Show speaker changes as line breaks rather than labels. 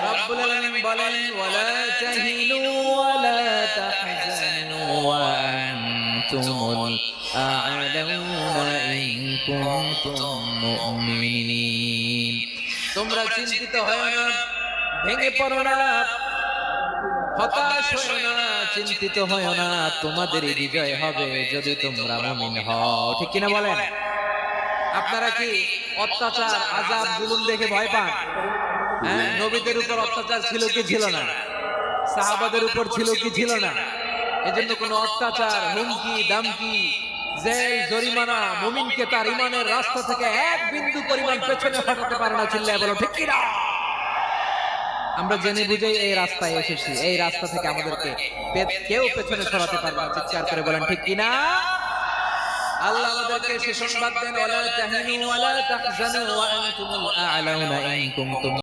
রব্বুল আলামিন বলেন ওয়ালা তাহিনু ওয়ালা তাহজানু ওয়া আনতুমুল আ'লাউনা ইন কুনতুম মুমিনিন। তোমরা চিন্তিত হয় না, ভেঙে পড়ো না, হতাশ হয় না, চিন্তিত হয় না, তোমাদেরই বিজয় হবে যদি তোমরা মুমিন হও। ঠিক কিনা বলেন? আপনারা কি অত্যাচার, আযাব, জুলুম দেখে ভয় পান? হ্যাঁ, নবীদের উপর অত্যাচার ছিল কি ছিল না? সাহাবাদের উপর ছিল কি ছিল না? এজন্য কোন অত্যাচার, হুমকি, দামকি, জেল, জরিমানা মুমিনকে তার ঈমানের রাস্তা থেকে এক বিন্দু পরিমাণ পেছনে হটাতে পারে না। চিল্লায় বলো ঠিক কিনা? আমরা জেনে বুঝেই এই রাস্তায় এসেছি, এই রাস্তা থেকে আমাদেরকে কেউ পেছনে সরাতে পারবে না। চিৎকার করে বলেন ঠিক কিনা? আল্লাহ আমাদেরকে সে সংবাদ দেন ওয়ালা তাহিনু ওয়ালা তাহজানু ওয়া আনতুমুল আ'লাউনা ইন কুনতুম